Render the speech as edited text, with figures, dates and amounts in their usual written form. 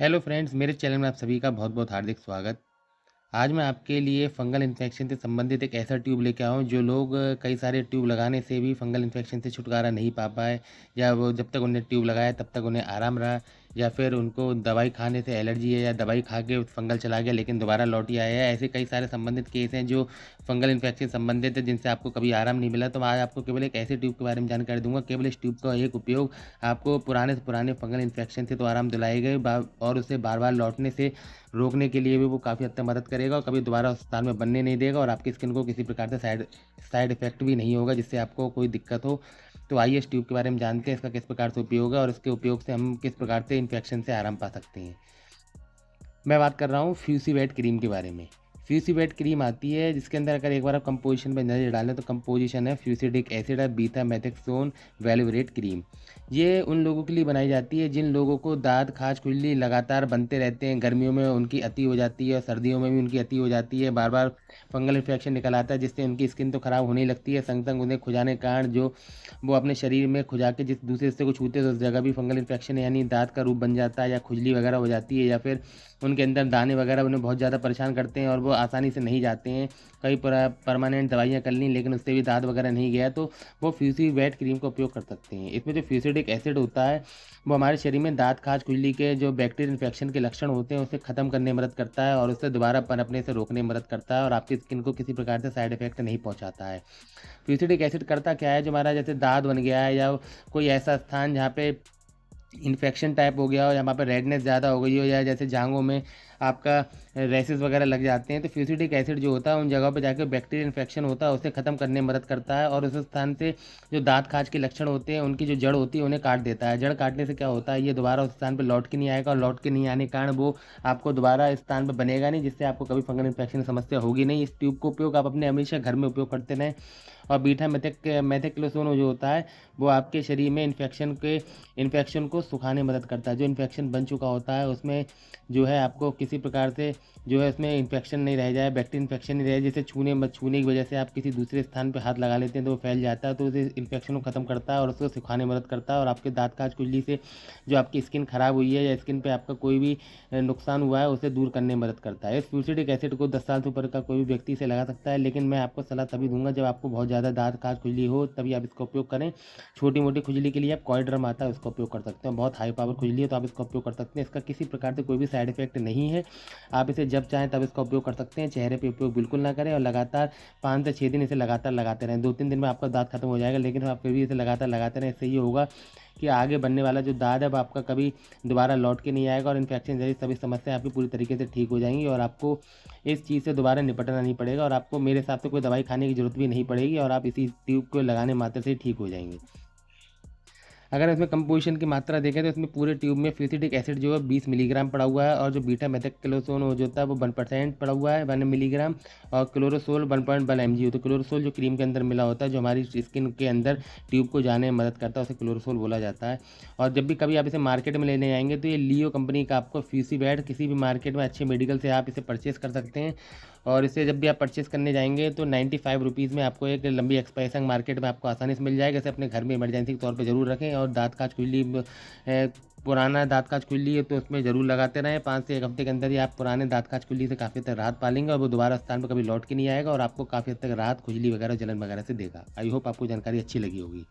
Hello friends, मेरे channel में आप सभी का बहुत बहुत हार्दिक स्वागत। आज मैं आपके लिए फंगल इन्फेक्शन से संबंधित एक ऐसा ट्यूब लेके आया हूँ जो लोग कई सारे ट्यूब लगाने से भी फंगल इन्फेक्शन से छुटकारा नहीं पा पाए, या वो जब तक उन्हें ट्यूब लगाया तब तक उन्हें आराम रहा, या फिर उनको दवाई खाने से एलर्जी है या दवाई खा के फंगल चला गया लेकिन दोबारा लौट ही आया है। ऐसे कई सारे संबंधित केस हैं जो फंगल इन्फेक्शन से संबंधित है, जिनसे आपको कभी आराम नहीं मिला। तो मैं आज आपको केवल एक ऐसे ट्यूब के बारे में जानकारी दूंगा। केवल इस ट्यूब का एक उपयोग आपको पुराने से पुराने फंगल इन्फेक्शन से तो आराम दिलाए गए और उसे बार बार लौटने से रोकने के लिए भी वो काफ़ी हद तक मदद करेगा और कभी दोबारा अस्पताल में बनने नहीं देगा, और आपकी स्किन को किसी प्रकार से साइड इफ़ेक्ट भी नहीं होगा जिससे आपको कोई दिक्कत हो। तो आइए इस ट्यूब के बारे में जानते हैं, इसका किस प्रकार से उपयोग है और इसके उपयोग से हम किस प्रकार से इन्फेक्शन से आराम पा सकते हैं। मैं बात कर रहा हूँ फ्यूसीवेट क्रीम के बारे में। फ्यूसीवेट क्रीम आती है जिसके अंदर अगर एक बार आप कंपोजिशन पे नज़र डालें तो कंपोजिशन है फ्यूसिडिक एसिड है बीटा मेथेक्सोन वैल्यूरेट क्रीम। ये उन लोगों के लिए बनाई जाती है जिन लोगों को दाँत खाज खुजली लगातार बनते रहते हैं, गर्मियों में उनकी अति हो जाती है और सर्दियों में भी उनकी अति हो जाती है, बार बार फंगल इन्फेक्शन निकल आता है जिससे उनकी स्किन तो ख़राब होने ही लगती है, संग संग उन्हें खुजाने के कारण जो वो अपने शरीर में खुजा के जिस दूसरे हिस्से को छूते हैं तो उस जगह भी फंगल इन्फेक्शन यानी दाँत का रूप बन जाता है या खुजली वगैरह हो जाती है, या फिर उनके अंदर दाने वगैरह उन्हें बहुत ज़्यादा परेशान करते हैं और वो आसानी से नहीं जाते हैं। कई परमानेंट दवाइयाँ कर लीं लेकिन उससे भी दाँत वगैरह नहीं गया, तो वो फ्यूसीवेट क्रीम का उपयोग कर सकते हैं। इसमें जो फ्यूसिडिक एसिड होता है वो हमारे शरीर में दाँत खाज खुजली के जो बैक्टीरियल इन्फेक्शन के लक्षण होते हैं उसे ख़त्म करने में मदद करता है और उससे दोबारा पनपने से रोकने में मदद करता है और आपकी स्किन को किसी प्रकार से साइड इफ़ेक्ट नहीं पहुँचाता है। फ्यूसिडिक एसिड करता क्या है, जो हमारा जैसे दाँत बन गया है या कोई ऐसा स्थान जहाँ पे इन्फेक्शन टाइप हो गया हो या वहाँ पे रेडनेस ज़्यादा हो गई हो या जैसे जाँघों में आपका रैशेज़ वगैरह लग जाते हैं, तो फ्यूसिडिक एसिड जो होता है उन जगहों पे जाके बैक्टीरियल इन्फेक्शन होता है उसे ख़त्म करने में मदद करता है और उस स्थान से जो दाँत खाज के लक्षण होते हैं उनकी जो जड़ होती है उन्हें काट देता है। जड़ काटने से क्या होता है, ये दोबारा उस स्थान पे लौट के नहीं आएगा और लौट के नहीं आने के कारण वो आपको दोबारा इस स्थान पे बनेगा नहीं, जिससे आपको कभी फंगल इन्फेक्शन की समस्या होगी नहीं। इस ट्यूब का उपयोग आप अपने हमेशा घर में उपयोग करते रहें। और बीटा मेथिक्लोसोन जो होता है वो आपके शरीर में इन्फेक्शन को सुखाने में मदद करता है। जो इन्फेक्शन बन चुका होता है उसमें जो है आपको किसी प्रकार से जो है उसमें इन्फेक्शन नहीं रह जाए, बैक्टीरियल इन्फेक्शन नहीं रहे, जैसे छूने की वजह से आप किसी दूसरे स्थान पे हाथ लगा लेते हैं तो वो फैल जाता है, तो उस इन्फेक्शन को ख़त्म करता है और उसको सुखाने में मदद करता है और आपके दाँत खाज खुजली से जो आपकी स्किन ख़राब हुई है या स्किन पे आपका कोई भी नुकसान हुआ है उसे दूर करने में मदद करता है। इस फ्यूसिडिक एसिड को 10 साल से ऊपर का कोई भी व्यक्ति इसे लगा सकता है, लेकिन मैं आपको सलाह तभी दूँगा जब आपको बहुत ज़्यादा दाँत खाज खुजली हो, तभी आप इसका उपयोग करें। छोटी-मोटी खुजली के लिए आप कोएड्रम आता है उसका उपयोग कर सकते हैं। बहुत हाई पावर खुजली है तो आप इसका उपयोग कर सकते हैं। इसका किसी प्रकार से कोई भी साइड इफ़ेक्ट नहीं है। आप इसे जब चाहें तब इसका उपयोग कर सकते हैं। चेहरे पे उपयोग बिल्कुल ना करें और लगातार 5 से 6 दिन इसे लगातार लगाते रहें। 2-3 दिन में आपका दाँत खत्म हो जाएगा, लेकिन आप फिर भी इसे लगातार लगाते रहें। इससे ये होगा कि आगे बनने वाला जो दाँत है वो आपका कभी दोबारा लौट के नहीं आएगा और इन्फेक्शन जैसी सभी समस्याएँ आपकी पूरी तरीके से ठीक हो जाएँगी और आपको इस चीज़ से दोबारा निपटना नहीं पड़ेगा और आपको मेरे हिसाब से कोई दवाई खाने की ज़रूरत भी नहीं पड़ेगी और आप इसी ट्यूब को लगाने मात्र से ही ठीक हो जाएँगे। अगर इसमें कंपोज़िशन की मात्रा देखें तो इसमें पूरे ट्यूब में फ्यूसिडिक एसिड जो है 20 मिलीग्राम पड़ा हुआ है और जो बीटा मेथिक्लोसोन जो होता है वो 1% पड़ा हुआ है 1 मिलीग्राम, और क्लोरोसोल 1.1 mg। तो क्लोरोसोल जो क्रीम के अंदर मिला होता है जो हमारी स्किन के अंदर ट्यूब को जाने में मदद करता है उसे क्लोरोसोल बोला जाता है। और जब भी कभी आप इसे मार्केट में लेने जाएंगे तो ये लियो कंपनी का आपको फ्यूसीवेट किसी भी मार्केट में अच्छे मेडिकल से आप इसे परचेज़ कर सकते हैं। और इसे जब भी आप परचेज़ करने जाएँगे तो 95 रुपीज़ में आपको एक लंबी एक्सप्रेशन मार्केट में आपको आसानी से मिल जाएगा। इसे अपने घर में इमरजेंसी के तौर पे ज़रूर रखें और दाँत खाज खुजली पुराना दाँत खाज खुजली है तो उसमें ज़रूर लगाते रहें। 5 से 1 हफ्ते के अंदर ही आप पुराने दाँत खाज खुजली से काफ़ी हद तक राहत पा लेंगे और वो दोबारा स्थान पर कभी लौट के नहीं आएगा और आपको काफ़ी हद तक राहत, खुजली वगैरह, जलन वगैरह से देगा। आई होप आपको जानकारी अच्छी लगी होगी।